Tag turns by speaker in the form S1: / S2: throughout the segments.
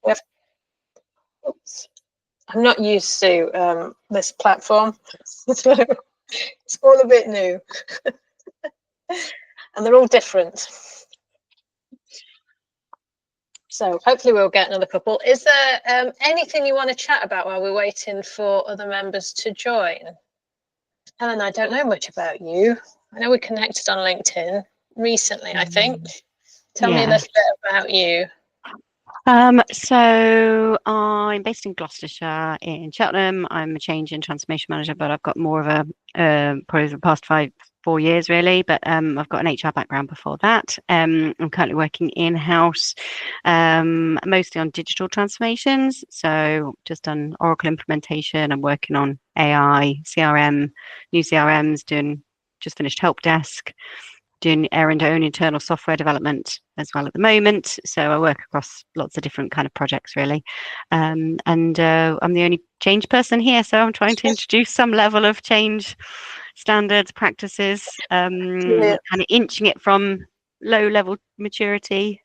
S1: We have, oops. I'm not used to this platform, so it's all a bit new, and they're all different. So hopefully we'll get another couple. Is there anything you want to chat about while we're waiting for other members to join? Helen, I don't know much about you. I know we connected on LinkedIn recently, I think. Tell me a little bit about you.
S2: So I'm based in Gloucestershire in Cheltenham. I'm a change and transformation manager, but I've got more of a probably the past 4 years really, but I've got an HR background before that. I'm currently working in-house, mostly on digital transformations. So just done Oracle implementation. I'm working on AI, CRM, new CRMs, just finished Help Desk, doing our own internal software development as well at the moment. So I work across lots of different kind of projects really. And I'm the only change person here. So I'm trying to introduce some level of change standards, practices, kind of inching it from low level maturity.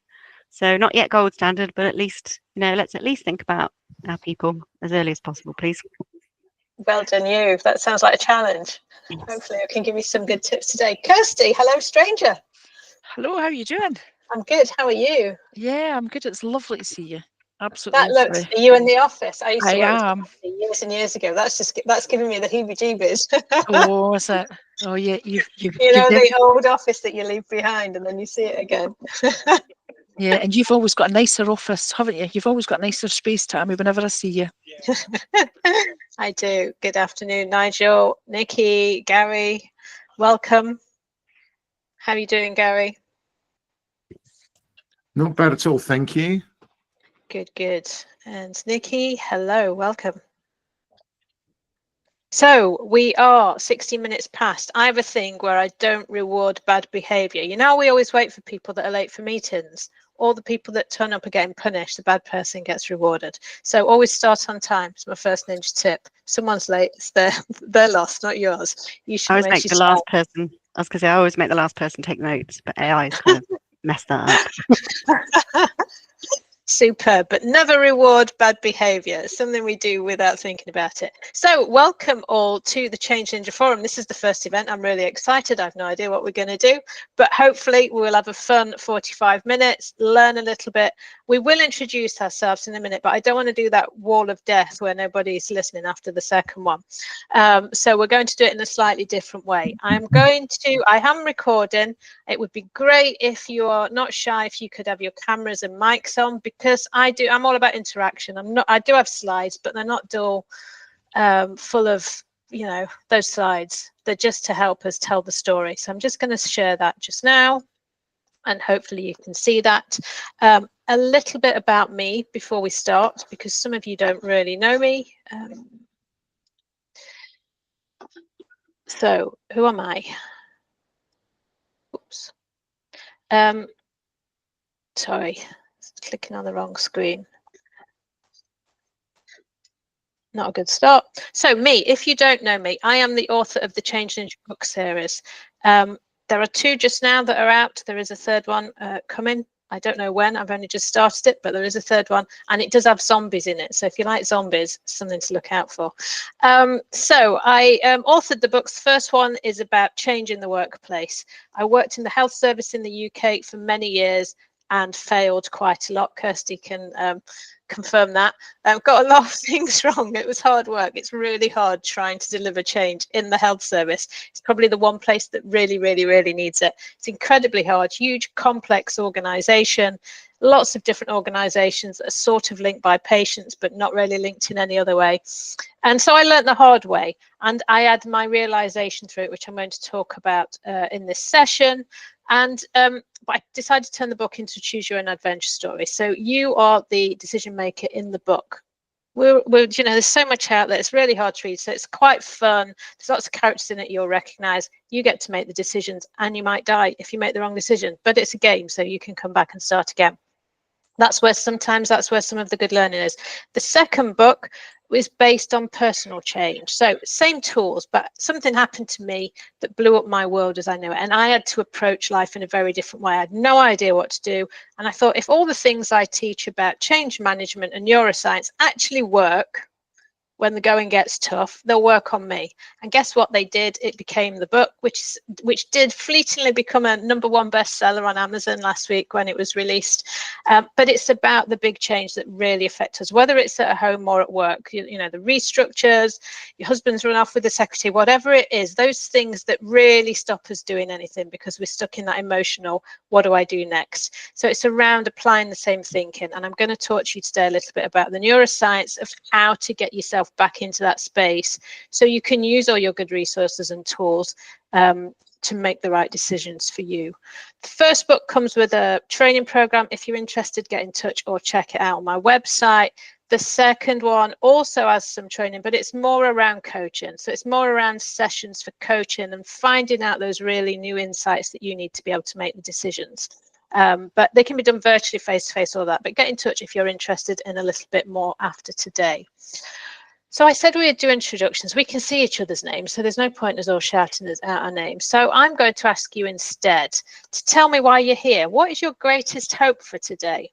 S2: So not yet gold standard, but at least, let's at least think about our people as early as possible, please.
S1: Well done you. That sounds like a challenge. Yes. Hopefully I can give you some good tips today. Kirsty, hello stranger.
S3: Hello, how are you doing?
S1: I'm good. How are you?
S3: Yeah, I'm good. It's lovely to see you. Absolutely.
S1: That looks, are you in the office? I used to
S3: work
S1: with years and years ago. That's giving me the heebie-jeebies.
S3: Oh, is it? Oh yeah,
S1: you know the old office that you leave behind and then you see it again.
S3: Yeah, and you've always got a nicer office, haven't you? You've always got nicer space, Tammy, whenever I see you.
S1: I do. Good afternoon, Nigel, Nikki, Gary. Welcome. How are you doing, Gary?
S4: Not bad at all, thank you.
S1: Good, good. And Nikki, hello, welcome. So we are 60 minutes past. I have a thing where I don't reward bad behavior. We always wait for people that are late for meetings. All the people that turn up are getting punished. The bad person gets rewarded. So always start on time. It's my first ninja tip. Someone's late, it's their loss, not yours. You should
S2: always make the last person. I was going to say I always make the last person take notes, but AI's kind of messed that up.
S1: Superb, but never reward bad behavior. It's something we do without thinking about it. So welcome all to the Change Ninja Forum. This is the first event. I'm really excited. I have no idea what we're going to do, but hopefully we'll have a fun 45 minutes, learn a little bit. We will introduce ourselves in a minute, but I don't want to do that wall of death where nobody's listening after the second one. So we're going to do it in a slightly different way. I am recording. It would be great if you are not shy, if you could have your cameras and mics on, because I'm all about interaction. I do have slides, but they're not dull, full of, those slides. They're just to help us tell the story. So I'm just going to share that just now, and hopefully you can see that. A little bit about me before we start, because some of you don't really know me. So who am I? Oops. Sorry, clicking on the wrong screen. Not a good start. So me, if you don't know me, I am the author of the Change Ninja book series. There are 2 just now that are out. There is a 3rd one coming. I don't know when. I've only just started it, but there is a 3rd one, and it does have zombies in it. So if you like zombies, something to look out for. So I authored the books. The first one is about change in the workplace. I worked in the health service in the UK for many years and failed quite a lot. Kirsty can confirm that. I've got a lot of things wrong. It was hard work. It's really hard trying to deliver change in the health service. It's probably the one place that really, really, really needs it. It's incredibly hard, huge, complex organization, lots of different organizations that are sort of linked by patients, but not really linked in any other way. And so I learned the hard way, and I had my realization through it, which I'm going to talk about in this session. And I decided to turn the book into Choose Your Own Adventure story. So you are the decision maker in the book. There's so much out there. It's really hard to read, so it's quite fun. There's lots of characters in it you'll recognize. You get to make the decisions, and you might die if you make the wrong decision. But it's a game, so you can come back and start again. That's where some of the good learning is. The second book is based on personal change. So same tools, but something happened to me that blew up my world as I knew it. And I had to approach life in a very different way. I had no idea what to do. And I thought, if all the things I teach about change management and neuroscience actually work, when the going gets tough, they'll work on me. And guess what they did? It became the book, which did fleetingly become a #1 bestseller on Amazon last week when it was released. But it's about the big change that really affect us, whether it's at home or at work. You know, the restructures, your husband's run off with the secretary, whatever it is, those things that really stop us doing anything because we're stuck in that emotional, what do I do next? So it's around applying the same thinking. And I'm going to talk to you today a little bit about the neuroscience of how to get yourself back into that space so you can use all your good resources and tools to make the right decisions for you. The first book comes with a training program. If you're interested, get in touch or check it out on my website. The second one also has some training, but it's more around coaching. So it's more around sessions for coaching and finding out those really new insights that you need to be able to make the decisions. But they can be done virtually, face-to-face, all that. But get in touch if you're interested in a little bit more after today. So I said we'd do introductions. We can see each other's names, so there's no point us all shouting out our names. So I'm going to ask you instead to tell me why you're here. What is your greatest hope for today?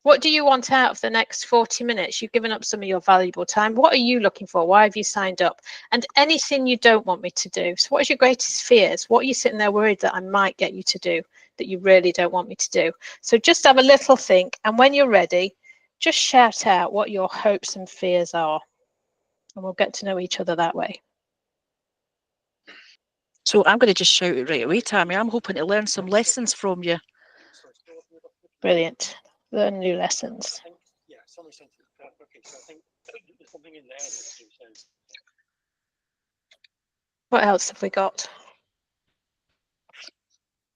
S1: What do you want out of the next 40 minutes? You've given up some of your valuable time. What are you looking for? Why have you signed up? And anything you don't want me to do. So what is your greatest fears? What are you sitting there worried that I might get you to do that you really don't want me to do? So just have a little think. And when you're ready, just shout out what your hopes and fears are. And we'll get to know each other that way.
S3: So I'm going to just shout it right away, Tammy. I'm hoping to learn some lessons from you.
S1: Brilliant. Learn new lessons. What else have we got?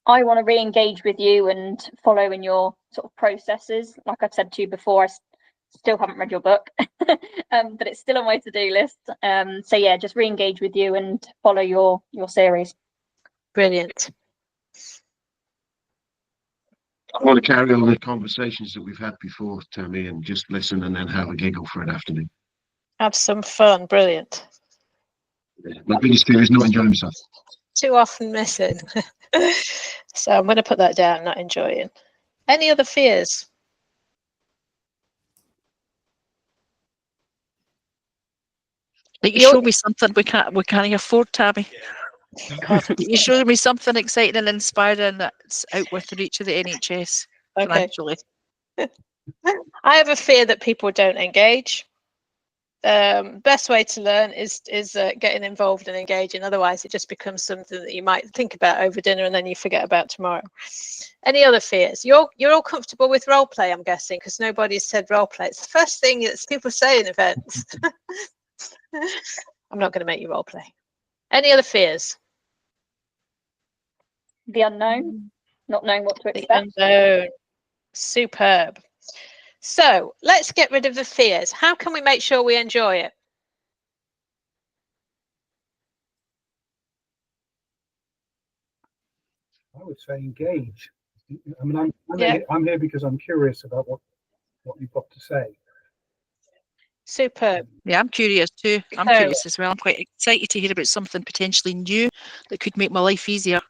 S4: I want to re-engage with you and follow in your sort of processes. Like I've said to you before, I still haven't read your book, but it's still on my to-do list. So yeah, just re-engage with you and follow your series.
S1: Brilliant.
S5: I want to carry on the conversations that we've had before, Tammy, and just listen and then have a giggle for an afternoon.
S1: Have some fun. Brilliant.
S5: My biggest fear is not enjoying myself.
S1: Too often missing. So I'm going to put that down, not enjoying. Any other fears?
S3: Like you show me something we can't afford, Tammy. You show me something exciting and inspiring that's out with the reach of the NHS financially.
S1: I have a fear that people don't engage. Best way to learn is getting involved and engaging. Otherwise, it just becomes something that you might think about over dinner and then you forget about tomorrow. Any other fears? You're all comfortable with role play, I'm guessing, because nobody's said role play. It's the first thing that people say in events. I'm not going to make you role play. Any other fears?
S4: The unknown, not knowing what to expect.
S1: The unknown. Superb. So let's get rid of the fears. How can we make sure we enjoy it?
S6: I would say engage. I mean, I'm here because I'm curious about what you've got to say.
S1: Superb.
S3: Yeah, I'm curious too. I'm curious as well. I'm quite excited to hear about something potentially new that could make my life easier.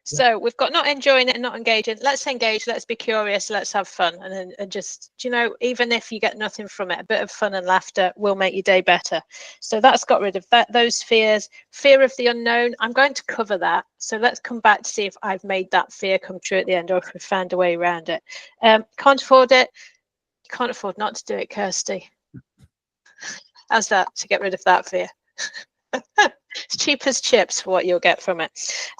S1: So we've got not enjoying it and not engaging. Let's engage. Let's be curious. Let's have fun. And just, you know, even if you get nothing from it, a bit of fun and laughter will make your day better. So that's got rid of those fears. Fear of the unknown. I'm going to cover that. So let's come back to see if I've made that fear come true at the end or if we've found a way around it. Can't afford it. You can't afford not to do it, Kirsty. How's that to get rid of that fear? It's cheap as chips for what you'll get from it.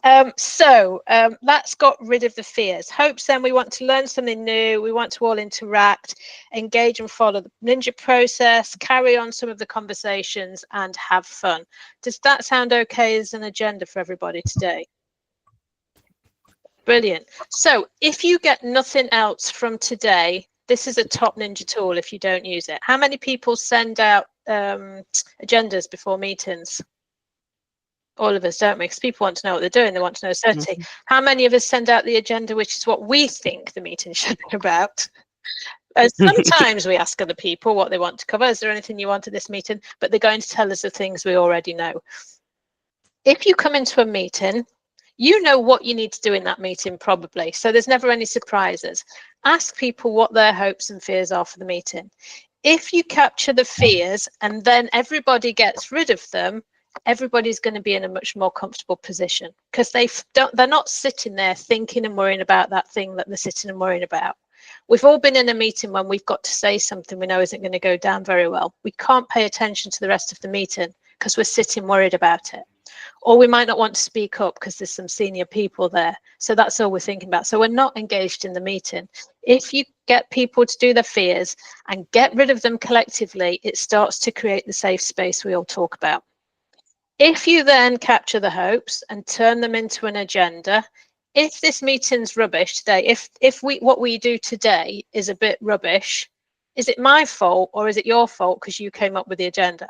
S1: That's got rid of the fears. Hopes, then, we want to learn something new. We want to all interact, engage and follow the ninja process, carry on some of the conversations and have fun. Does that sound okay as an agenda for everybody today? Brilliant. So if you get nothing else from today, this is a top ninja tool if you don't use it. How many people send out agendas before meetings? All of us, don't we? Because people want to know what they're doing. They want to know certainty. How many of us send out the agenda, which is what we think the meeting should be about? And sometimes we ask other people what they want to cover. Is there anything you want at this meeting? But they're going to tell us the things we already know. If you come into a meeting, you know what you need to do in that meeting probably. So there's never any surprises. Ask people what their hopes and fears are for the meeting. If you capture the fears and then everybody gets rid of them, everybody's going to be in a much more comfortable position, because they're not sitting there thinking and worrying about that thing that they're sitting and worrying about. We've all been in a meeting when we've got to say something we know isn't going to go down very well. We can't pay attention to the rest of the meeting because we're sitting worried about it. Or we might not want to speak up because there's some senior people there. So that's all we're thinking about. So we're not engaged in the meeting. If you get people to do their fears and get rid of them collectively, it starts to create the safe space we all talk about. If you then capture the hopes and turn them into an agenda, if this meeting's rubbish today, if what we do today is a bit rubbish, is it my fault or is it your fault because you came up with the agenda?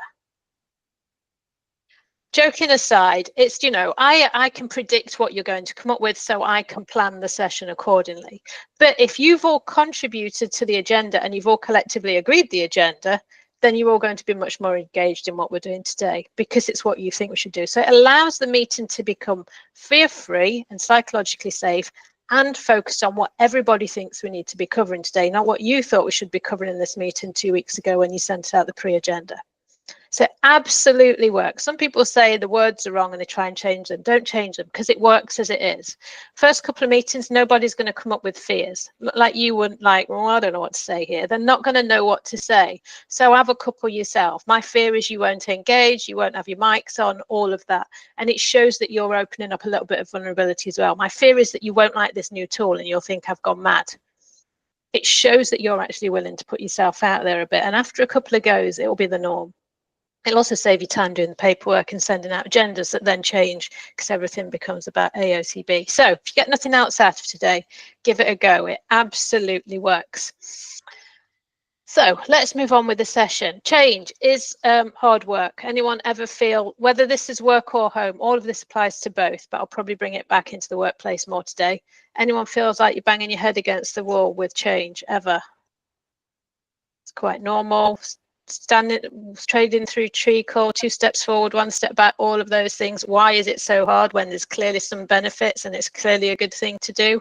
S1: Joking aside, it's, you know, I can predict what you're going to come up with, so I can plan the session accordingly. But if you've all contributed to the agenda and you've all collectively agreed the agenda, then you're all going to be much more engaged in what we're doing today, because it's what you think we should do. So it allows the meeting to become fear-free and psychologically safe and focused on what everybody thinks we need to be covering today, not what you thought we should be covering in this meeting 2 weeks ago when you sent out the pre-agenda. So it absolutely works. Some people say the words are wrong and they try and change them. Don't change them, because it works as it is. First couple of meetings, nobody's going to come up with fears. Like you wouldn't like, well, I don't know what to say here. They're not going to know what to say. So have a couple yourself. My fear is you won't engage, you won't have your mics on, all of that. And it shows that you're opening up a little bit of vulnerability as well. My fear is that you won't like this new tool and you'll think I've gone mad. It shows that you're actually willing to put yourself out there a bit. And after a couple of goes, it will be the norm. It'll also save you time doing the paperwork and sending out agendas that then change, because everything becomes about AOCB. So if you get nothing else out of today, give it a go. It absolutely works. So let's move on with the session. Change is hard work. Anyone ever feel, whether this is work or home, all of this applies to both, but I'll probably bring it back into the workplace more today. Anyone feels like you're banging your head against the wall with change ever? It's quite normal. Trading through treacle, 2 steps forward, 1 step back, all of those things. Why is it so hard when there's clearly some benefits and it's clearly a good thing to do?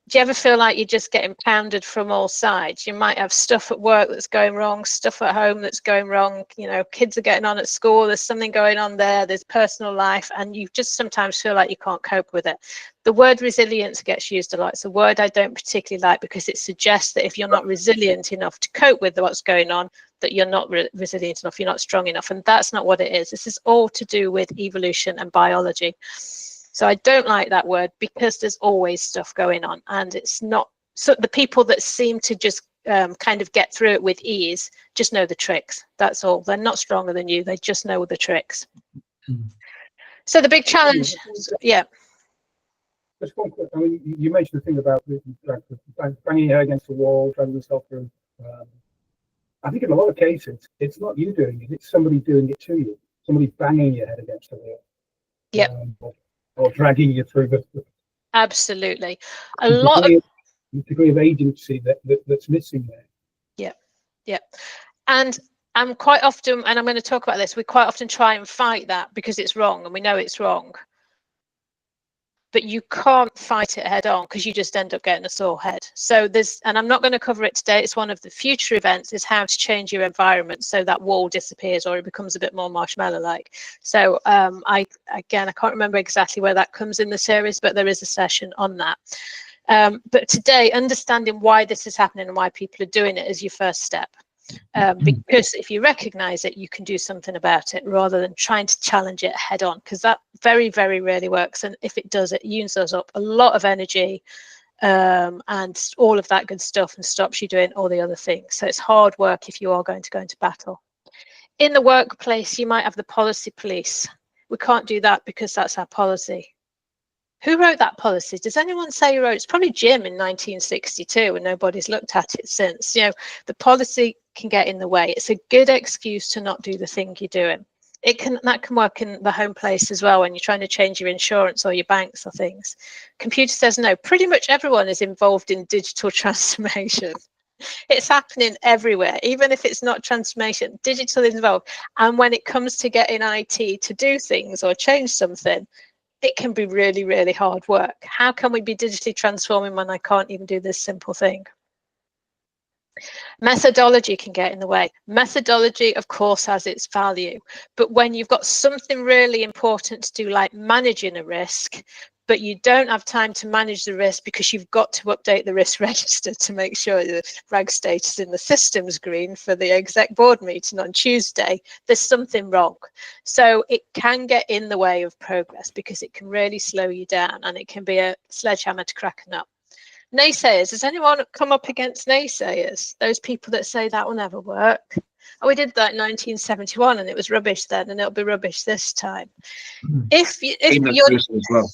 S1: Do you ever feel like you're just getting pounded from all sides? You might have stuff at work that's going wrong, stuff at home that's going wrong. You know, kids are getting on at school, there's something going on there, there's personal life, and you just sometimes feel like you can't cope with it. The word resilience gets used a lot. It's a word I don't particularly like, because it suggests that if you're not resilient enough to cope with what's going on, that you're not resilient enough, you're not strong enough. And that's not what it is. This is all to do with evolution and biology. So I don't like that word, because there's always stuff going on, and it's not, so the people that seem to just kind of get through it with ease just know the tricks. That's all. They're not stronger than you, they just know the tricks. So the big challenge, yeah.
S6: Just one quick, I mean, you mentioned the thing about banging your head against the wall, dragging yourself through. I think in a lot of cases, it's not you doing it, it's somebody doing it to you. Somebody banging your head against the wall.
S1: Yeah.
S6: Or dragging you through the
S1: absolutely. A lot of
S6: degree of agency that's missing there.
S1: Yeah. And I'm quite often, and I'm going to talk about this, we quite often try and fight that because it's wrong and we know it's wrong. But you can't fight it head on, because you just end up getting a sore head. So there's, and I'm not going to cover it today, it's one of the future events, is how to change your environment so that wall disappears or it becomes a bit more marshmallow-like. So I can't remember exactly where that comes in the series, but there is a session on that. But today, understanding why this is happening and why people are doing it is your first step. Because if you recognize it, you can do something about it rather than trying to challenge it head on, because that very, very rarely works. And if it does, it uses up a lot of energy and all of that good stuff, and stops you doing all the other things. So it's hard work if you are going to go into battle. In the workplace, you might have the policy police. We can't do that because that's our policy. Who wrote that policy? Does anyone say who wrote it? It's probably Jim in 1962, and nobody's looked at it since. You know, the policy can get in the way. It's a good excuse to not do the thing you're doing. That can work in the home place as well, when you're trying to change your insurance or your banks or things. Computer says no. Pretty much everyone is involved in digital transformation. It's happening everywhere, even if it's not transformation, digital is involved. And when it comes to getting IT to do things or change something, it can be really, really hard work. How can we be digitally transforming when I can't even do this simple thing? Methodology can get in the way. Methodology, of course, has its value. But when you've got something really important to do, like managing a risk, but you don't have time to manage the risk because you've got to update the risk register to make sure the RAG status in the system's green for the exec board meeting on Tuesday, there's something wrong. So it can get in the way of progress because it can really slow you down and it can be a sledgehammer to crack a nut. Naysayers, has anyone come up against naysayers? Those people that say that will never work. Oh, we did that in 1971 and it was rubbish then and it'll be rubbish this time. If you're
S5: as well.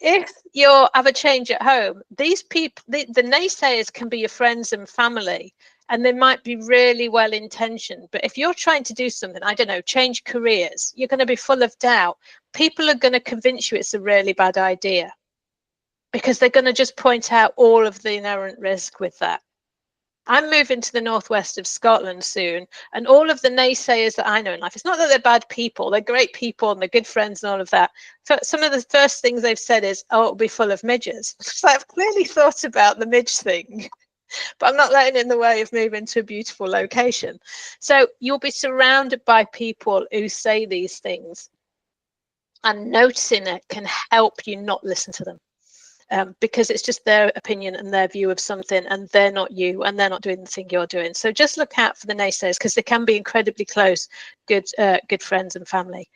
S1: if you have a change at home, these people, the naysayers can be your friends and family, and they might be really well intentioned. But if you're trying to do something, I don't know, change careers, you're going to be full of doubt. People are going to convince you it's a really bad idea because they're going to just point out all of the inherent risk with that. I'm moving to the northwest of Scotland soon, and all of the naysayers that I know in life, it's not that they're bad people, they're great people and they're good friends and all of that. So some of the first things they've said is, oh, it'll be full of midges. So I've clearly thought about the midge thing, but I'm not letting it in the way of moving to a beautiful location. So you'll be surrounded by people who say these things, and noticing it can help you not listen to them. Because it's just their opinion and their view of something, and they're not you, and they're not doing the thing you're doing. So just look out for the naysayers, because they can be incredibly close, good friends and family.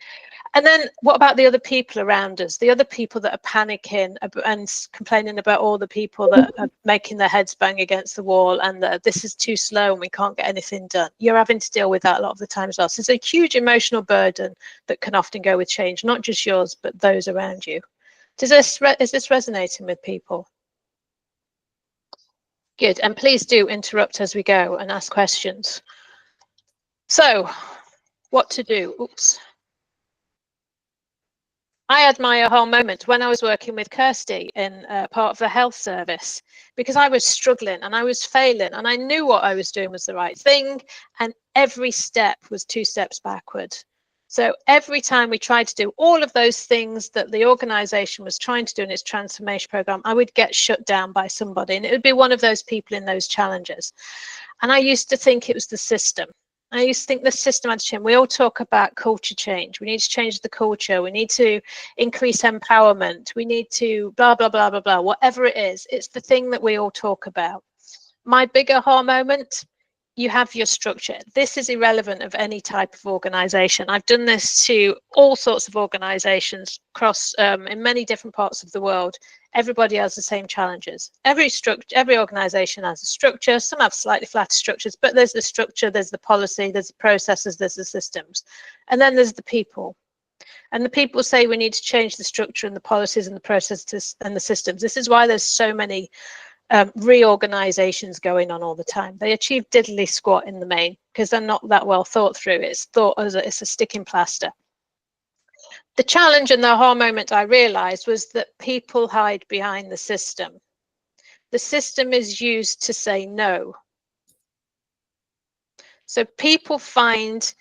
S1: And then what about the other people around us, the other people that are panicking and complaining about all the people that are making their heads bang against the wall and that this is too slow and we can't get anything done? You're having to deal with that a lot of the time as well. So it's a huge emotional burden that can often go with change, not just yours, but those around you. Is this resonating with people? Good, and please do interrupt as we go and ask questions. So, what to do? Oops. I had my aha moment when I was working with Kirsty in part of the health service, because I was struggling and I was failing and I knew what I was doing was the right thing, and every step was 2 steps backward. So every time we tried to do all of those things that the organization was trying to do in its transformation program, I would get shut down by somebody, and it would be one of those people in those challenges. And I used to think it was the system. I used to think the system had to change. We all talk about culture change. We need to change the culture. We need to increase empowerment. We need to blah, blah, blah, blah, blah, whatever it is. It's the thing that we all talk about. My big aha moment, you have your structure. This is irrelevant of any type of organization. I've done this to all sorts of organizations across in many different parts of the world. Everybody has the same challenges. Every organization has a structure. Some have slightly flatter structures, but there's the structure, there's the policy, there's the processes, there's the systems. And then there's the people. And the people say we need to change the structure and the policies and the processes and the systems. This is why there's so many reorganizations going on all the time. They achieve diddly squat in the main because they're not that well thought through. It's thought as it's a sticking plaster. The challenge and the aha moment I realized was that people hide behind the system. The system is used to say no. So people find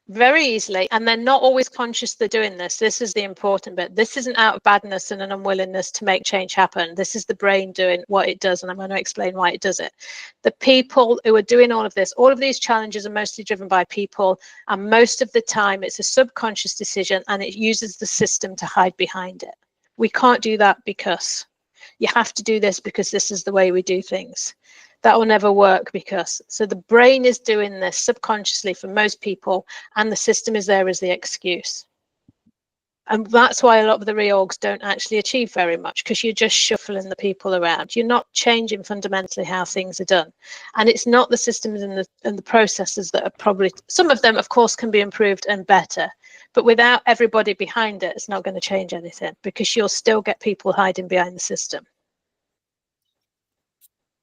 S1: very easily, and they're not always conscious they're doing this. This is the important bit. This isn't out of badness and an unwillingness to make change happen. This is the brain doing what it does, and I'm going to explain why it does it. The people who are doing all of this, all of these challenges are mostly driven by people, and most of the time it's a subconscious decision, and it uses the system to hide behind it. We can't do that because you have to do this because this is the way we do things. That will never work because, so the brain is doing this subconsciously for most people, and the system is there as the excuse. And that's why a lot of the reorgs don't actually achieve very much, because you're just shuffling the people around. You're not changing fundamentally how things are done. And it's not the systems and the processes that are probably, some of them of course can be improved and better, but without everybody behind it, it's not going to change anything, because you'll still get people hiding behind the system.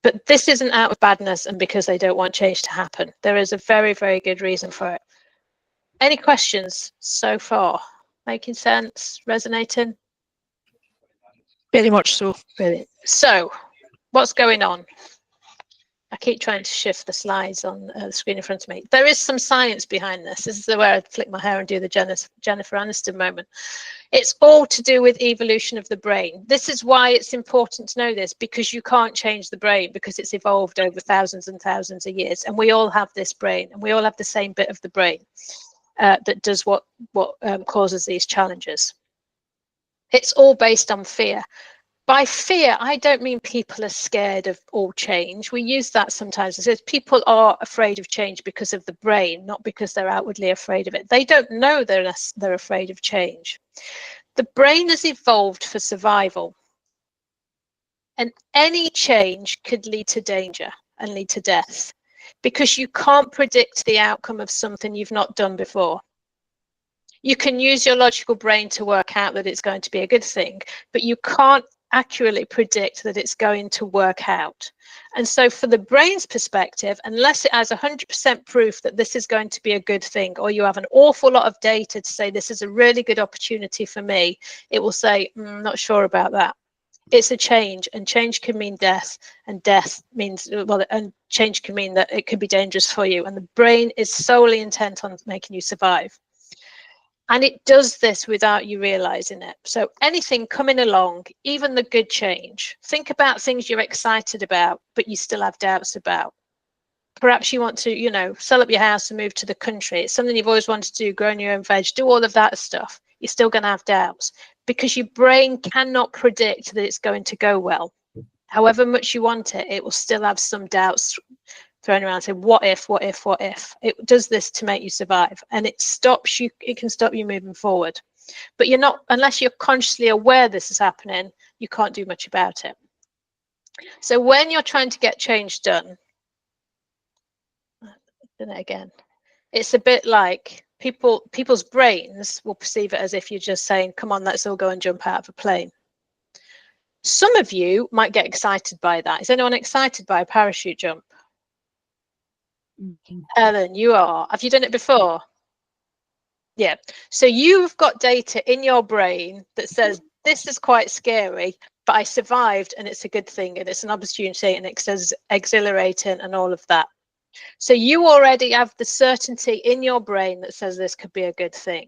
S1: But this isn't out of badness and because they don't want change to happen. There is a very, very good reason for it. Any questions so far? Making sense? Resonating?
S3: Very much so.
S1: Brilliant. So What's going on? I keep trying to shift the slides on the screen in front of me. There is some science behind this. This is where I'd flick my hair and do the Jennifer Aniston moment. It's all to do with evolution of the brain. This is why it's important to know this, because you can't change the brain because it's evolved over thousands and thousands of years. And we all have this brain, and we all have the same bit of the brain that does what causes these challenges. It's all based on fear. By fear, I don't mean people are scared of all change. We use that sometimes. It says people are afraid of change because of the brain, not because they're outwardly afraid of it. They don't know they're afraid of change. The brain has evolved for survival. And any change could lead to danger and lead to death, because you can't predict the outcome of something you've not done before. You can use your logical brain to work out that it's going to be a good thing, but you can't accurately predict that it's going to work out. And so for the brain's perspective, unless it has 100% proof that this is going to be a good thing, or you have an awful lot of data to say this is a really good opportunity for me, it will say, not sure about that. It's a change, and change can mean death, and death means, well, and change can mean that it could be dangerous for you. And the brain is solely intent on making you survive. And it does this without you realizing it. So anything coming along, even the good change, think about things you're excited about, but you still have doubts about. Perhaps you want to, sell up your house and move to the country. It's something you've always wanted to do, growing your own veg, do all of that stuff. You're still going to have doubts because your brain cannot predict that it's going to go well. However much you want it, it will still have some doubts thrown around, say, what if? It does this to make you survive, and it stops you. It can stop you moving forward, but you're not, unless you're consciously aware this is happening, you can't do much about it. So when you're trying to get change done, again, it's a bit like people's brains will perceive it as if you're just saying, come on, let's all go and jump out of a plane. Some of you might get excited by that. Is anyone excited by a parachute jump? Ellen, you are. Have you done it before? Yeah. So you've got data in your brain that says this is quite scary, but I survived and it's a good thing and it's an opportunity and it's exhilarating and all of that. So you already have the certainty in your brain that says this could be a good thing.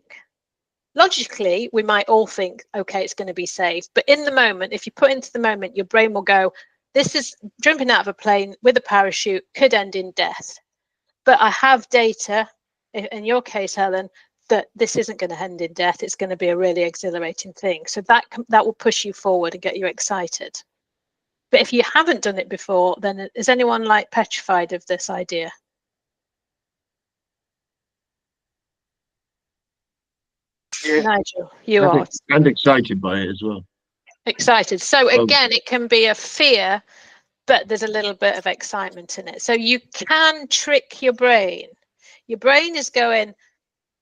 S1: Logically, we might all think, okay, it's going to be safe. But in the moment, if you put into the moment, your brain will go, this is jumping out of a plane with a parachute could end in death. But I have data, in your case, Helen, that this isn't going to end in death. It's going to be a really exhilarating thing. So that will push you forward and get you excited. But if you haven't done it before, then is anyone like petrified of this idea? Yeah. Nigel, you are.
S5: And excited by it as well.
S1: Excited. So again, it can be a fear, but there's a little bit of excitement in it. So you can trick your brain. Your brain is going,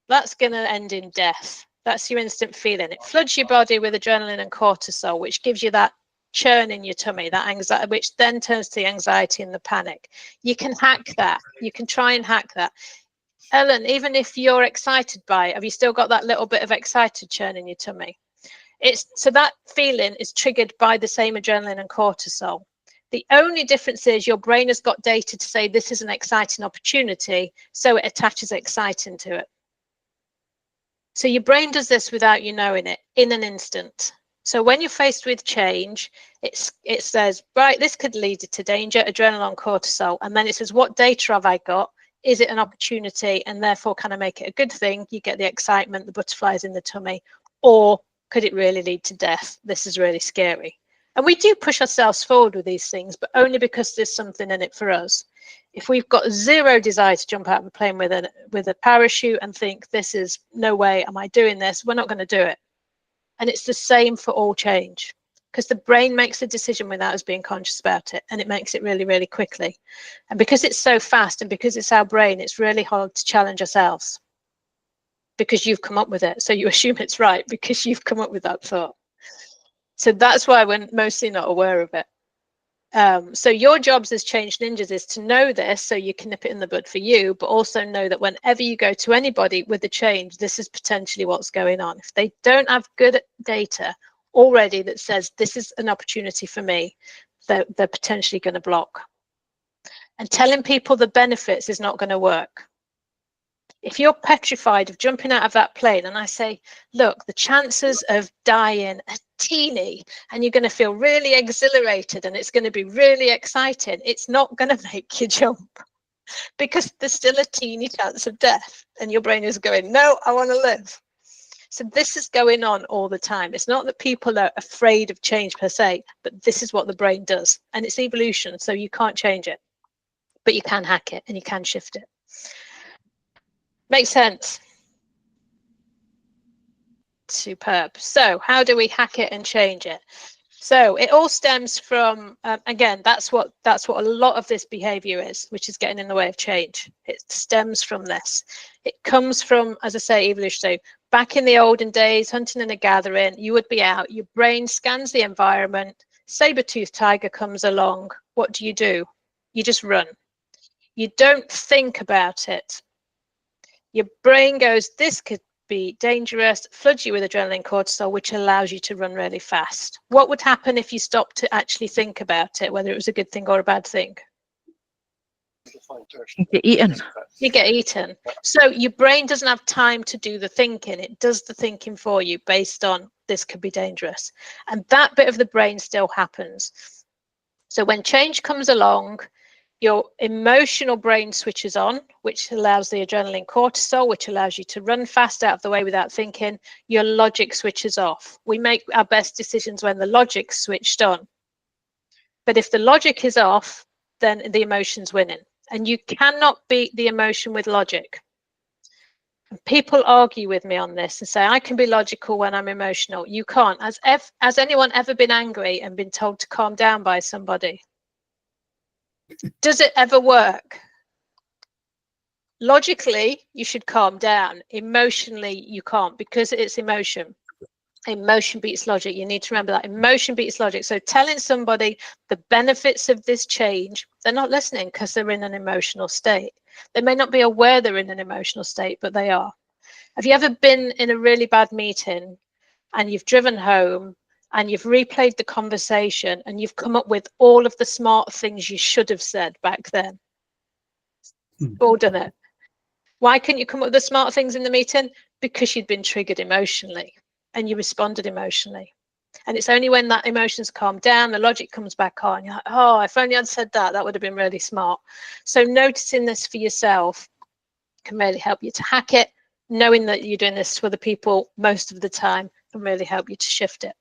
S1: that's going to end in death. That's your instant feeling. It floods your body with adrenaline and cortisol, which gives you that churn in your tummy, that anxiety, which then turns to the anxiety and the panic. You can hack that. You can try and hack that. Ellen, even if you're excited by it, have you still got that little bit of excited churn in your tummy? So that feeling is triggered by the same adrenaline and cortisol. The only difference is your brain has got data to say this is an exciting opportunity, so it attaches exciting to it. So your brain does this without you knowing it in an instant. So when you're faced with change, it says, right, this could lead to danger, adrenaline, cortisol, and then it says, what data have I got? Is it an opportunity, and therefore can I make it a good thing? You get the excitement, the butterflies in the tummy, or could it really lead to death? This is really scary. And we do push ourselves forward with these things, but only because there's something in it for us. If we've got zero desire to jump out of a plane with a parachute and think, this is no way am I doing this, we're not going to do it. And it's the same for all change, because the brain makes a decision without us being conscious about it, and it makes it really, really quickly. And because it's so fast and because it's our brain, it's really hard to challenge ourselves because you've come up with it. So you assume it's right because you've come up with that thought. So that's why we're mostly not aware of it. So your jobs as Change Ninjas is to know this so you can nip it in the bud for you, but also know that whenever you go to anybody with a change, this is potentially what's going on. If they don't have good data already that says this is an opportunity for me, they're potentially going to block. And telling people the benefits is not going to work. If you're petrified of jumping out of that plane and I say, look, the chances of dying are teeny and you're going to feel really exhilarated and it's going to be really exciting, it's not going to make you jump because there's still a teeny chance of death and your brain is going, no, I want to live. So this is going on all the time. It's not that people are afraid of change per se, but this is what the brain does. And it's evolution, so you can't change it, but you can hack it and you can shift it. Makes sense? Superb. So how do we hack it and change it? So it all stems from, again, that's what a lot of this behavior is, which is getting in the way of change. It stems from this. It comes from, as I say, evolution. So back in the olden days, hunting and a gathering, you would be out, your brain scans the environment, saber-toothed tiger comes along. What do? You just run. You don't think about it. Your brain goes, this could be dangerous, floods you with adrenaline cortisol, which allows you to run really fast. What would happen if you stopped to actually think about it, whether it was a good thing or a bad thing?
S3: You get eaten.
S1: You get eaten. So your brain doesn't have time to do the thinking. It does the thinking for you based on this could be dangerous. And that bit of the brain still happens. So when change comes along, your emotional brain switches on, which allows the adrenaline cortisol, which allows you to run fast out of the way without thinking. Your logic switches off. We make our best decisions when the logic's switched on. But if the logic is off, then the emotion's winning. And you cannot beat the emotion with logic. And people argue with me on this and say, I can be logical when I'm emotional. You can't. Has anyone ever been angry and been told to calm down by somebody? Does it ever work? Logically, you should calm down. Emotionally, you can't because it's emotion. Emotion beats logic. You need to remember that. Emotion beats logic. So telling somebody the benefits of this change, they're not listening because they're in an emotional state. They may not be aware they're in an emotional state, but they are. Have you ever been in a really bad meeting and you've driven home and you've replayed the conversation and you've come up with all of the smart things you should have said back then? All done it. Why couldn't you come up with the smart things in the meeting? Because you'd been triggered emotionally and you responded emotionally. And it's only when that emotion's calmed down, the logic comes back on. You're like, oh, if only I'd said that, that would have been really smart. So noticing this for yourself can really help you to hack it. Knowing that you're doing this for the people most of the time can really help you to shift it.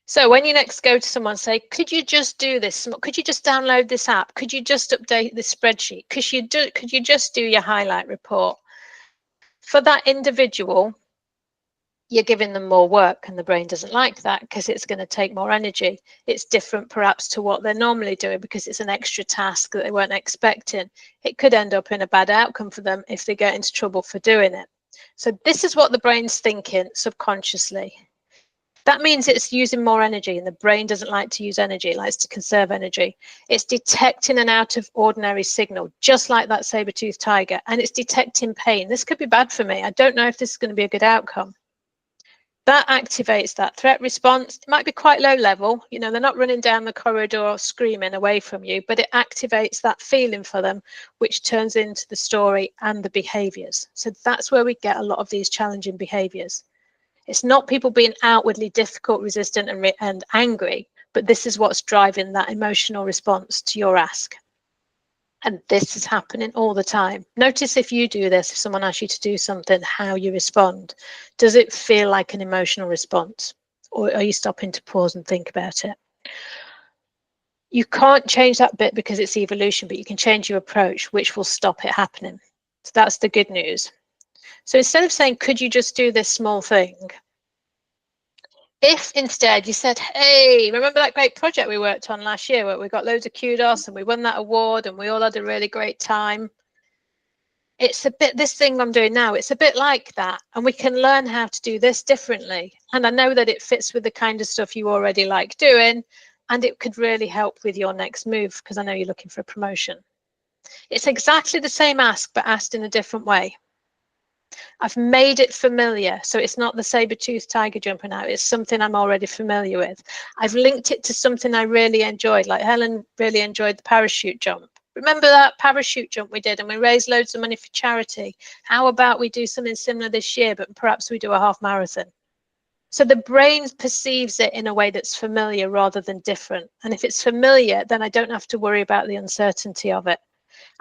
S1: So when you next go to someone, say, could you just do this? Could you just download this app? Could you just update this spreadsheet? Could you just do your highlight report? For that individual, you're giving them more work and the brain doesn't like that because it's going to take more energy. It's different perhaps to what they're normally doing because it's an extra task that they weren't expecting. It could end up in a bad outcome for them if they get into trouble for doing it. So this is what the brain's thinking subconsciously. That means it's using more energy and the brain doesn't like to use energy. It likes to conserve energy. It's detecting an out of ordinary signal, just like that saber-toothed tiger, and it's detecting pain. This could be bad for me. I don't know if this is going to be a good outcome. That activates that threat response. It might be quite low level. You know, they're not running down the corridor screaming away from you, but it activates that feeling for them, which turns into the story and the behaviors. So that's where we get a lot of these challenging behaviors. It's not people being outwardly difficult, resistant, and angry, but this is what's driving that emotional response to your ask. And this is happening all the time. Notice if you do this, if someone asks you to do something, how you respond. Does it feel like an emotional response? Or are you stopping to pause and think about it? You can't change that bit because it's evolution, but you can change your approach, which will stop it happening. So that's the good news. So instead of saying, could you just do this small thing? If instead you said, hey, remember that great project we worked on last year where we got loads of kudos and we won that award and we all had a really great time? It's a bit, this thing I'm doing now, it's a bit like that. And we can learn how to do this differently. And I know that it fits with the kind of stuff you already like doing. And it could really help with your next move because I know you're looking for a promotion. It's exactly the same ask, but asked in a different way. I've made it familiar. So it's not the saber-toothed tiger jumping out. It's something I'm already familiar with. I've linked it to something I really enjoyed, like Helen really enjoyed the parachute jump. Remember that parachute jump we did and we raised loads of money for charity? How about we do something similar this year, but perhaps we do a half marathon? So the brain perceives it in a way that's familiar rather than different. And if it's familiar, then I don't have to worry about the uncertainty of it.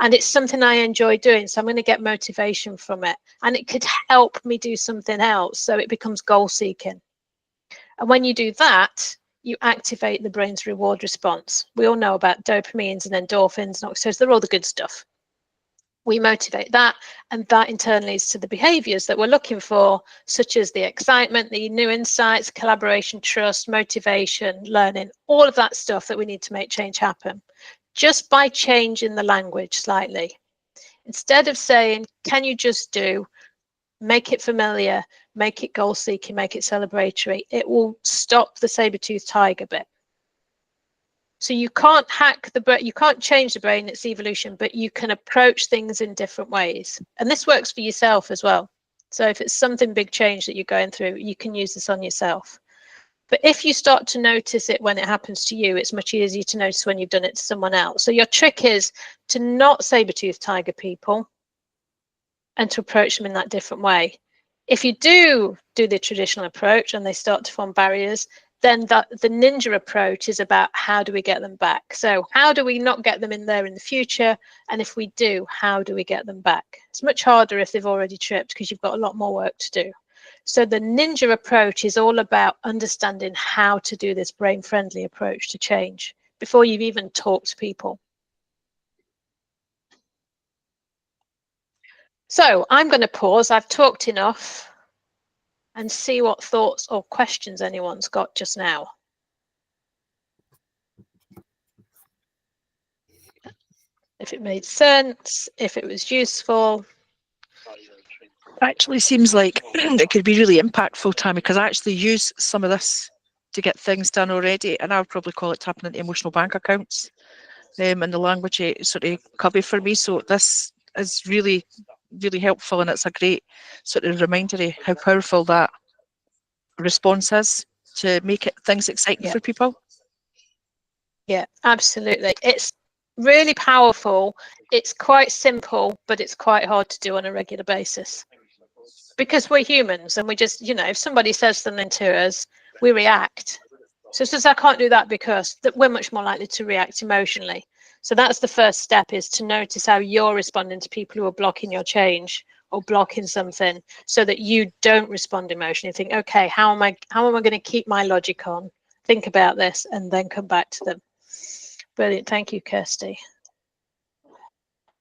S1: And it's something I enjoy doing. So I'm going to get motivation from it. And it could help me do something else. So it becomes goal seeking. And when you do that, you activate the brain's reward response. We all know about dopamines and endorphins and oxytocin. They're all the good stuff. We motivate that, and that in turn leads to the behaviors that we're looking for, such as the excitement, the new insights, collaboration, trust, motivation, learning, all of that stuff that we need to make change happen. Just by changing the language slightly. Instead of saying, can you just do, make it familiar, make it goal seeking, make it celebratory, it will stop the saber-toothed tiger bit. So you can't hack the brain, you can't change the brain, its evolution, but you can approach things in different ways. And this works for yourself as well. So if it's something big change that you're going through, you can use this on yourself. But if you start to notice it when it happens to you, it's much easier to notice when you've done it to someone else. So your trick is to not saber-toothed tiger people and to approach them in that different way. If you do the traditional approach and they start to form barriers, then the ninja approach is about how do we get them back? So how do we not get them in there in the future? And if we do, how do we get them back? It's much harder if they've already tripped because you've got a lot more work to do. So the ninja approach is all about understanding how to do this brain-friendly approach to change before you've even talked to people. So I'm going to pause. I've talked enough and see what thoughts or questions anyone's got just now. If it made sense, if it was useful.
S3: Actually seems like it could be really impactful, Tammy, because I actually use some of this to get things done already, and I would probably call it tapping into emotional bank accounts, and the language sort of cubby for me. So this is really, really helpful, and it's a great sort of reminder of how powerful that response is to make things exciting for people.
S1: Yeah, absolutely. It's really powerful. It's quite simple, but it's quite hard to do on a regular basis. Because we're humans and we just, you know, if somebody says something to us, we react. So it says, I can't do that because we're much more likely to react emotionally. So that's the first step, is to notice how you're responding to people who are blocking your change or blocking something, so that you don't respond emotionally. Think, okay, how am I going to keep my logic on? Think about this and then come back to them. Brilliant. Thank you, Kirsty.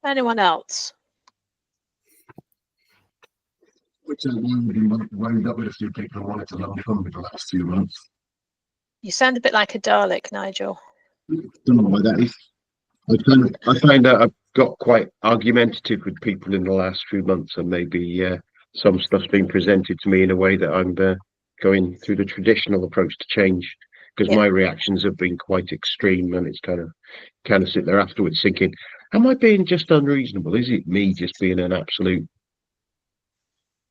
S1: Anyone else?
S5: Which is why we've been wound up with a few people who wanted to learn from me the last few months.
S1: You sound a bit like a Dalek, Nigel.
S5: Don't know why that is. I find that I've got quite argumentative with people in the last few months, and maybe some stuff's been presented to me in a way that I'm going through the traditional approach to change, because my reactions have been quite extreme, and it's kind of sit there afterwards thinking, am I being just unreasonable? Is it me just being an absolute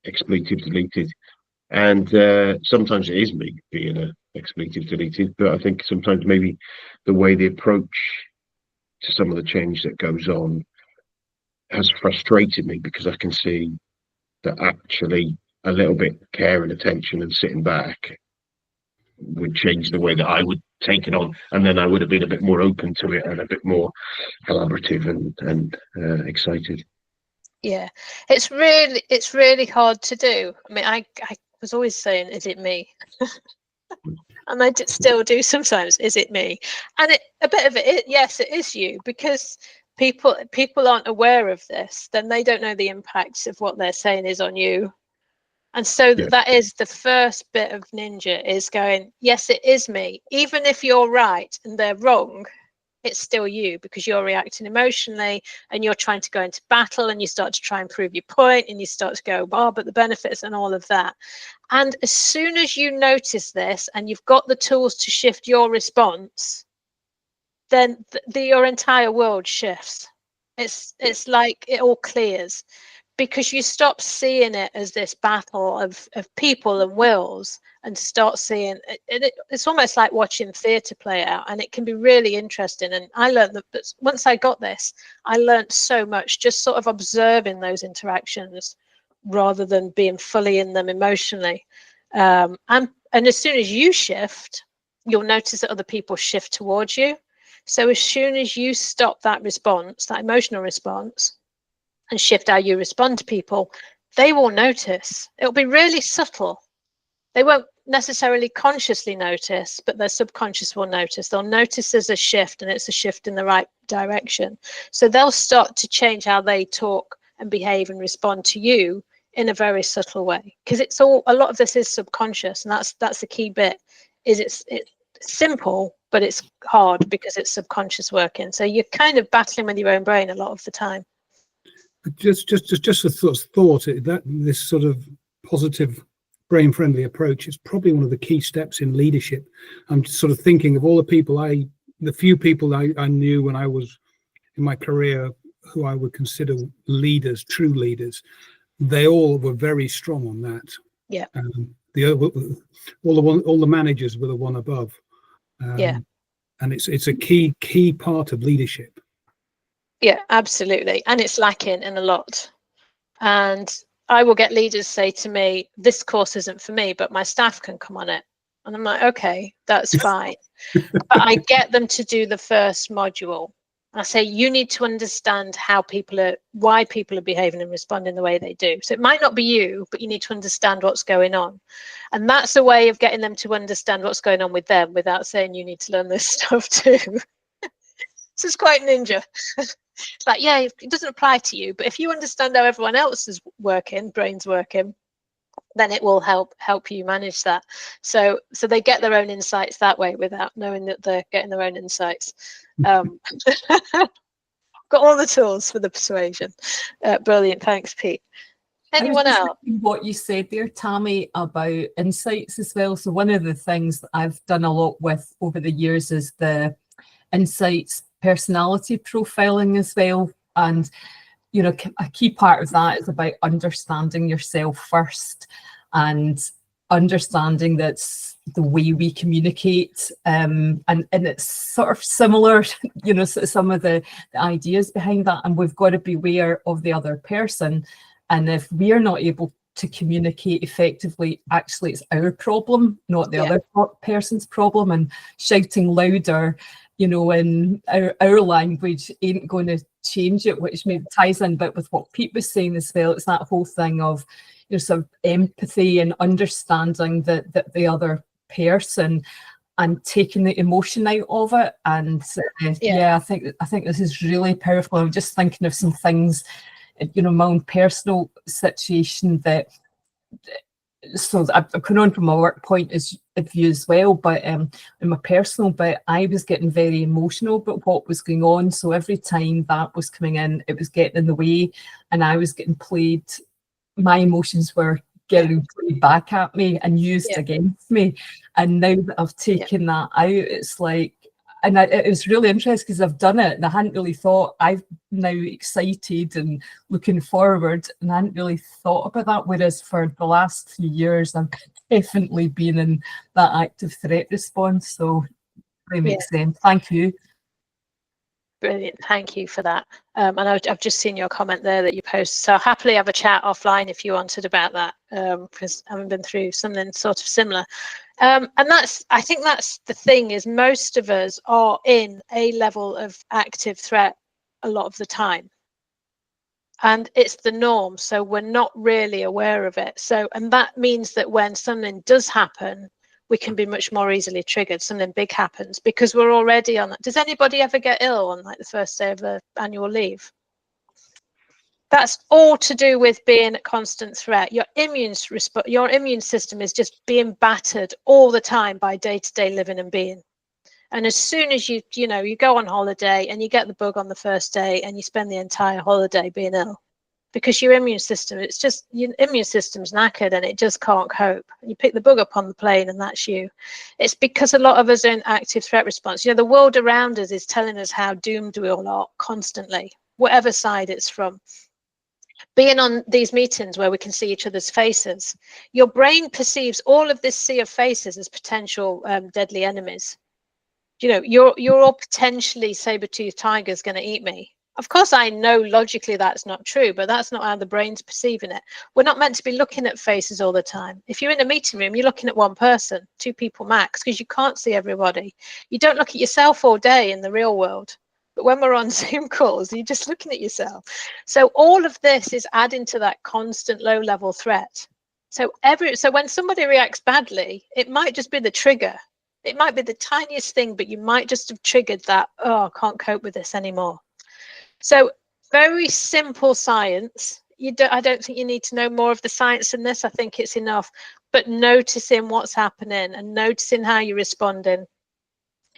S5: expletive deleted? And sometimes it is me being an expletive deleted, but I think sometimes maybe the way the approach to some of the change that goes on has frustrated me, because I can see that actually a little bit of care and attention and sitting back would change the way that I would take it on, and then I would have been a bit more open to it and a bit more collaborative and excited.
S1: Yeah, it's really hard to do. I mean, I was always saying, is it me? And I still do sometimes, is it me? And a bit of it, yes, it is you, because people aren't aware of this, then they don't know the impact of what they're saying is on you. And so that is the first bit of ninja, is going, yes, it is me. Even if you're right and they're wrong, it's still you, because you're reacting emotionally and you're trying to go into battle, and you start to try and prove your point, and you start to go, oh, but the benefits and all of that. And as soon as you notice this and you've got the tools to shift your response, then your entire world shifts. It's like it all clears. because you stop seeing it as this battle of people and wills, and start seeing it's almost like watching theatre play out, and it can be really interesting. And I learned that, but once I got this, I learned so much just sort of observing those interactions rather than being fully in them emotionally. And as soon as you shift, you'll notice that other people shift towards you. So as soon as you stop that response, that emotional response, and shift how you respond to people, they will notice. It'll be really subtle. They won't necessarily consciously notice, but their subconscious will notice. They'll notice there's a shift, and it's a shift in the right direction. So they'll start to change how they talk and behave and respond to you in a very subtle way, because it's all, a lot of this is subconscious, and that's the key bit. Is it's simple, but it's hard because it's subconscious working. So you're kind of battling with your own brain a lot of the time.
S6: Just a thought that this sort of positive, brain-friendly approach is probably one of the key steps in leadership. I'm sort of thinking of all the few people I knew when I was in my career who I would consider leaders, true leaders. They all were very strong on that.
S1: Yeah.
S6: All the managers were the one above.
S1: Yeah.
S6: And it's a key part of leadership.
S1: Yeah, absolutely. And it's lacking in a lot. And I will get leaders say to me, this course isn't for me, but my staff can come on it. And I'm like, okay, that's fine. But I get them to do the first module. I say, you need to understand why people are behaving and responding the way they do. So it might not be you, but you need to understand what's going on. And that's a way of getting them to understand what's going on with them without saying you need to learn this stuff too. So it's quite ninja. It's like, yeah, it doesn't apply to you, but if you understand how everyone else is working, brain's working, then it will help you manage that. So they get their own insights that way without knowing that they're getting their own insights. Got all the tools for the persuasion. Brilliant, thanks, Pete. Anyone else?
S7: What you said there, Tammy, about insights as well. So one of the things that I've done a lot with over the years is the insights personality profiling as well. And you know, a key part of that is about understanding yourself first, and understanding that's the way we communicate, and it's sort of similar, you know, some of the ideas behind that. And we've got to be aware of the other person, and if we're not able to communicate effectively, actually it's our problem, not the other person's problem. And shouting louder, you know, in our language ain't going to change it, which maybe ties in a bit with what Pete was saying as well. It's that whole thing of, you know, sort of empathy and understanding that the other person and taking the emotion out of it. And I think this is really powerful. I'm just thinking of some things, you know, my own personal situation that, so I'm coming on from my work point of view as well, but in my personal bit, I was getting very emotional about what was going on. So every time that was coming in, it was getting in the way, and I was getting played. My emotions were getting played back at me and used against me. And now that I've taken that out, it's like, and it was really interesting because I've done it and I hadn't really thought. I'm now excited and looking forward, and I hadn't really thought about that. Whereas for the last few years, I've definitely been in that active threat response. So it really makes sense. Thank you.
S1: Brilliant, thank you for that. And I've just seen your comment there that you posted. So I'll happily have a chat offline if you wanted about that, because I haven't been through something sort of similar. And I think that's the thing, is most of us are in a level of active threat a lot of the time. And it's the norm, so we're not really aware of it. So, and that means that when something does happen, we can be much more easily triggered. Something big happens because we're already on that. Does anybody ever get ill on like the first day of the annual leave? That's all to do with being a constant threat. Your immune system is just being battered all the time by day-to-day living and being. And as soon as you go on holiday and you get the bug on the first day and you spend the entire holiday being ill, because your immune system's knackered and it just can't cope. You pick the bug up on the plane and that's you. It's because a lot of us are in active threat response. You know, the world around us is telling us how doomed we all are constantly, whatever side it's from. being on these meetings where we can see each other's faces, your brain perceives all of this sea of faces as potential deadly enemies. You know, you're all potentially saber-toothed tigers going to eat me. Of course, I know logically that's not true, but that's not how the brain's perceiving it. We're not meant to be looking at faces all the time. If you're in a meeting room, you're looking at one person, 2 people max, because you can't see everybody. You don't look at yourself all day in the real world. But when we're on Zoom calls, you're just looking at yourself. So all of this is adding to that constant low-level threat. So when somebody reacts badly, it might just be the trigger. It might be the tiniest thing, but you might just have triggered that, oh, I can't cope with this anymore. So very simple science. I don't think you need to know more of the science than this. I think it's enough. But noticing what's happening and noticing how you're responding.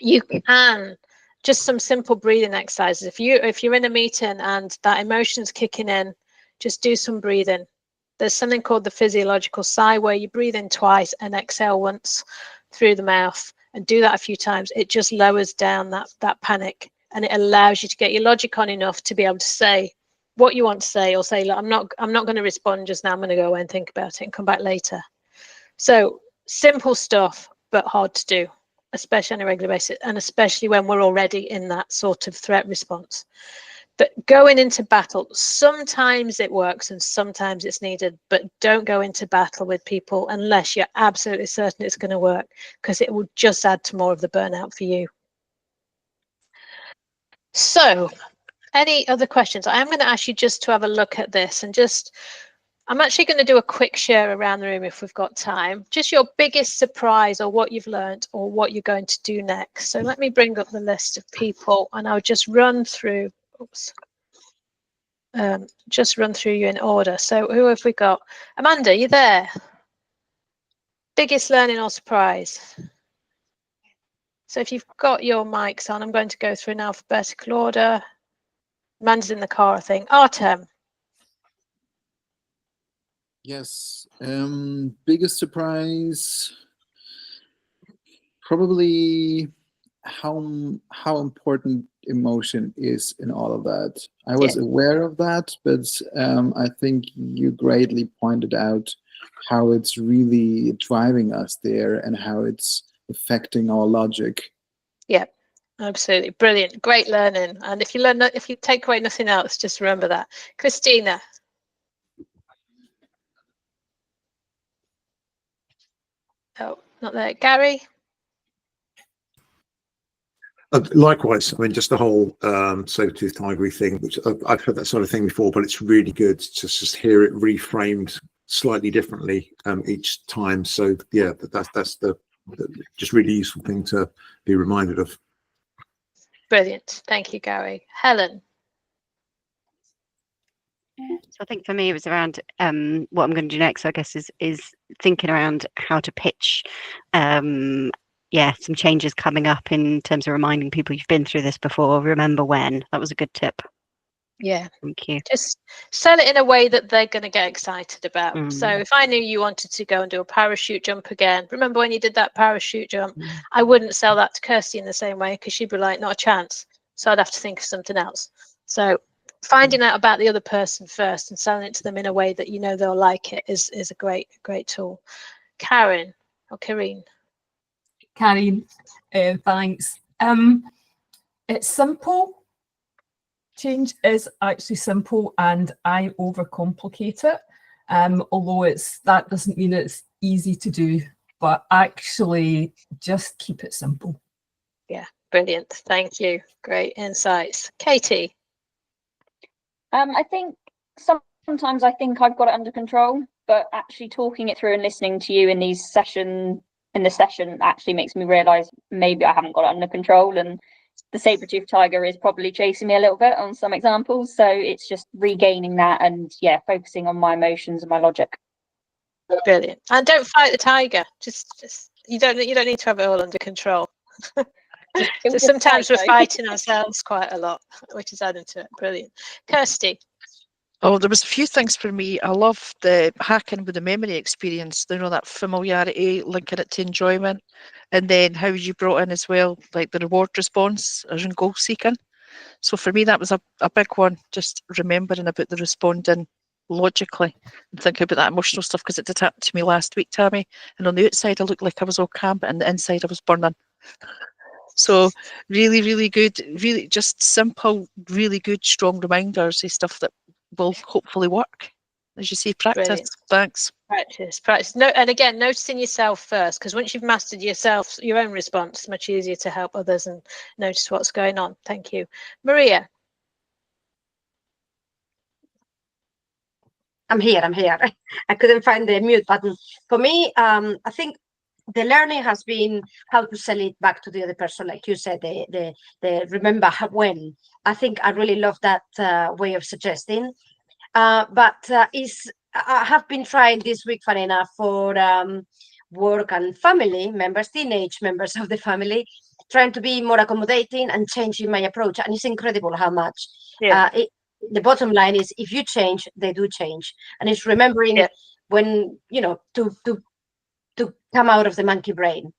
S1: You can just some simple breathing exercises. If you're in a meeting and that emotion's kicking in, just do some breathing. There's something called the physiological sigh, where you breathe in twice and exhale once through the mouth, and do that a few times. It just lowers down that panic, and it allows you to get your logic on enough to be able to say what you want to say, or say, look, I'm not going to respond just now. I'm going to go away and think about it and come back later. So simple stuff, but hard to do, especially on a regular basis, and especially when we're already in that sort of threat response. But going into battle, sometimes it works and sometimes it's needed, but don't go into battle with people unless you're absolutely certain it's going to work, because it will just add to more of the burnout for you. So, any other questions? I am going to ask you just to have a look at this, and I'm actually going to do a quick share around the room if we've got time. Just your biggest surprise, or what you've learned, or what you're going to do next. So let me bring up the list of people, and I'll just run through. Oops. Just run through you in order. So who have we got? Amanda, you there? Biggest learning or surprise? So if you've got your mics on, I'm going to go through in alphabetical order. Amanda's in the car, I think. Artem.
S8: Yes. Biggest surprise, probably how important emotion is in all of that. I was aware of that, but I think you greatly pointed out how it's really driving us there and how it's affecting our logic.
S1: Yeah, absolutely. Brilliant. Great learning. And if you take away nothing else, just remember that. Christina. Oh, not there. Gary.
S9: Likewise, I mean, just the whole saber-toothed tiger thing, which I've heard that sort of thing before, but it's really good to just hear it reframed slightly differently each time. So yeah, that's the just really useful thing to be reminded of.
S1: Brilliant. Thank you, Gary. Helen.
S2: So I think for me it was around what I'm going to do next, I guess, is thinking around how to pitch some changes coming up in terms of reminding people you've been through this before. Remember when. That was a good tip.
S1: Yeah.
S2: Thank you.
S1: Just sell it in a way that they're going to get excited about. So if I knew you wanted to go and do a parachute jump again, remember when you did that parachute jump? I wouldn't sell that to Kirsty in the same way, because she'd be like, not a chance. So I'd have to think of something else. So finding out about the other person first and selling it to them in a way that you know they'll like it is a great tool. Karen or Karine.
S7: Karine, thanks. It's simple. Change is actually simple, and I overcomplicate it. Although that doesn't mean it's easy to do, but actually just keep it simple.
S1: Yeah, brilliant. Thank you. Great insights. Katie.
S4: I think sometimes I think I've got it under control, but actually talking it through and listening to you in the session actually makes me realise maybe I haven't got it under control, and the saber-toothed tiger is probably chasing me a little bit on some examples. So it's just regaining that and focusing on my emotions and my logic.
S1: Brilliant. And don't fight the tiger. Just you don't need to have it all under control. So sometimes we're fighting ourselves quite a lot, which is adding to it. Brilliant. Kirsty.
S3: Oh, there was a few things for me. I love the hacking with the memory experience, that familiarity, linking it to enjoyment. And then how you brought in as well, like the reward response as in goal seeking. So for me, that was a big one, just remembering about the responding logically and think about that emotional stuff, because it did happen to me last week, Tammy. And on the outside, I looked like I was all calm, but on the inside, I was burning. So really, really good, really just simple, really good, strong reminders of stuff that will hopefully work. As you say, practice.
S1: Brilliant.
S3: Thanks.
S1: Practice. No, and again, noticing yourself first, because once you've mastered yourself, your own response, it's much easier to help others and notice what's going on. Thank you. Maria.
S10: I'm here. I couldn't find the mute button. For me, I think the learning has been how to sell it back to the other person, like you said, the remember when. I think I really love that way of suggesting. But I have been trying this week, funny enough, for work and family members, teenage members of the family, trying to be more accommodating and changing my approach. And it's incredible how much. The bottom line is, if you change, they do change. And it's remembering when, to come out of the monkey brain.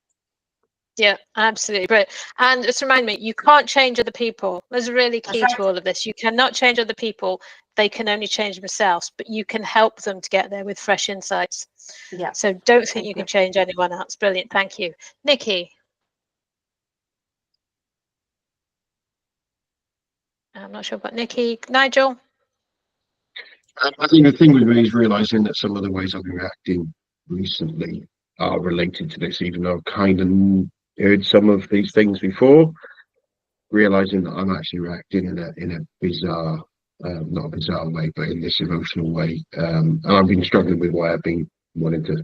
S1: Yeah, absolutely. But and just remind me, you can't change other people. That's really key
S10: That's
S1: to all of this. You cannot change other people. They can only change themselves, but you can help them to get there with fresh insights.
S10: Yeah.
S1: So don't think you can change anyone else. Brilliant. Thank you. Nikki. I'm not sure about Nikki. Nigel?
S5: I think the thing with me is realising that some of the ways I've been reacting recently are related to this, even though I've kind of heard some of these things before. Realising that I'm actually reacting in a bizarre, not a bizarre way, but in this emotional way. And I've been struggling with why I've been wanting to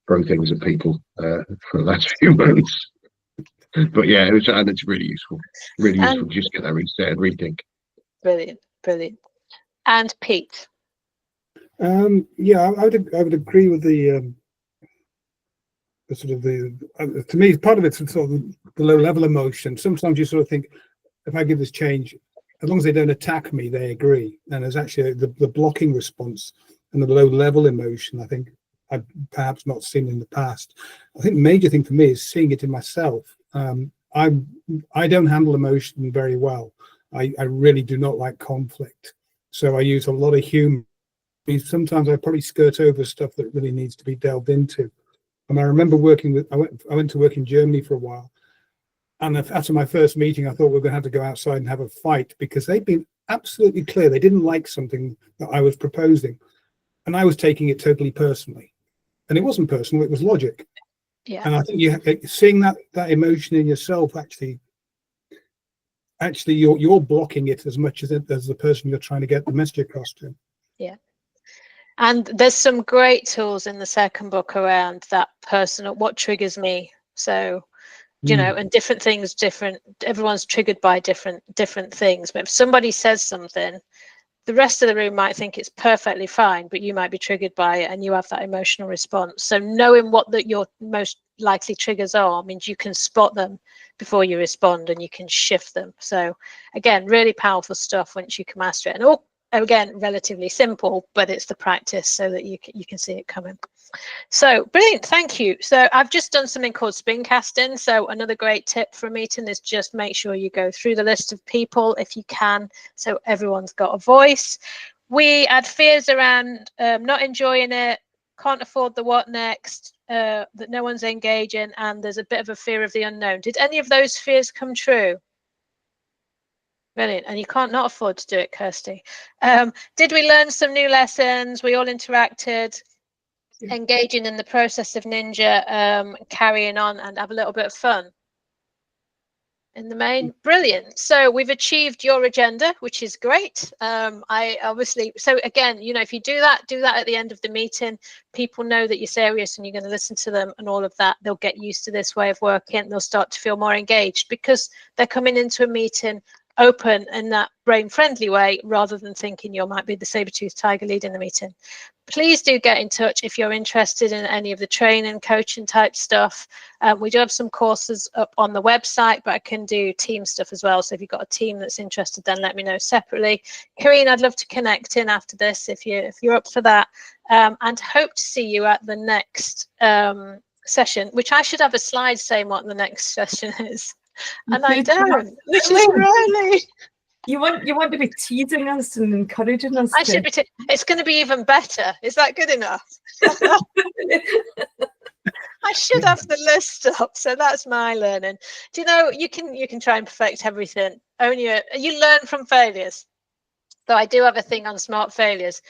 S5: throw things at people for the last few months. But yeah, it's really useful. Really useful to just get that reset and rethink.
S1: Brilliant. And Pete?
S6: Yeah, I would agree with the sort of to me, part of it's sort of the low level emotion. Sometimes you sort of think, if I give this change, as long as they don't attack me, they agree. And there's actually the blocking response and the low level emotion, I think I've perhaps not seen in the past. I think the major thing for me is seeing it in myself. I don't handle emotion very well. I really do not like conflict. So I use a lot of humor. Sometimes I probably skirt over stuff that really needs to be delved into. And I remember I went to work in Germany for a while. And after my first meeting, I thought we were going to have to go outside and have a fight, because they'd been absolutely clear. They didn't like something that I was proposing. And I was taking it totally personally. And it wasn't personal, it was logic.
S1: Yeah.
S6: And I think seeing that emotion in yourself, actually you're blocking it as much as the person you're trying to get the message across to.
S1: Yeah. And there's some great tools in the second book around that personal, what triggers me. So, and different things, everyone's triggered by different things. But if somebody says something, the rest of the room might think it's perfectly fine, but you might be triggered by it and you have that emotional response. So knowing what your most likely triggers are means you can spot them before you respond and you can shift them. So again, really powerful stuff once you can master it. And all, again, relatively simple, but it's the practice so that you can see it coming. So brilliant, thank you. So I've just done something called spin casting. So another great tip for a meeting is just make sure you go through the list of people if you can, so everyone's got a voice. We had fears around not enjoying it, can't afford the what next, that no one's engaging, and there's a bit of a fear of the unknown. Did any of those fears come true? Brilliant. And you can't not afford to do it, Kirsty. Did we learn some new lessons? We all interacted, engaging in the process of Ninja, carrying on and have a little bit of fun in the main. Brilliant. So we've achieved your agenda, which is great. I obviously, so again, if you do that at the end of the meeting, people know that you're serious and you're going to listen to them and all of that. They'll get used to this way of working. They'll start to feel more engaged because they're coming into a meeting open in that brain friendly way, rather than thinking you might be the saber-toothed tiger leading the meeting. Please do get in touch if you're interested in any of the training, coaching type stuff. We do have some courses up on the website, but I can do team stuff as well. So if you've got a team that's interested, then let me know separately. Karine, I'd love to connect in after this if you're up for that, and hope to see you at the next session, which I should have a slide saying what the next session is. And I don't, which is Riley.
S7: You want to be teasing us and encouraging us.
S1: I should be. It's going to be even better. Is that good enough? I should have the list up, so that's my learning. Do you know, you can try and perfect everything. You learn from failures. So I do have a thing on smart failures.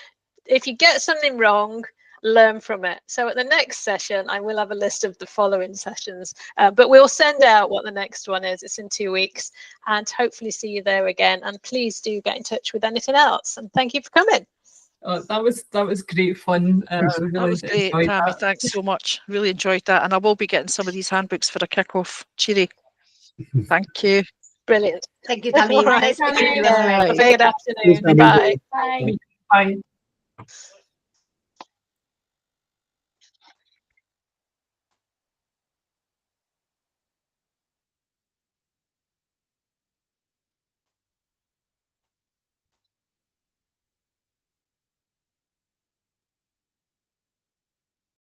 S1: If you get something wrong, learn from it. So at the next session, I will have a list of the following sessions, but we'll send out what the next one is. It's in 2 weeks, and hopefully see you there again. And please do get in touch with anything else. And thank you for coming.
S7: Oh, that was great fun.
S3: That was great, Tammy. Thanks so much. Really enjoyed that, and I will be getting some of these handbooks for a kick-off. Cheery. Thank you.
S1: Brilliant.
S10: Thank you, Tammy.
S1: All right.
S10: Thanks, Tammy.
S1: Have a good afternoon. Bye.
S4: Bye.
S7: Bye.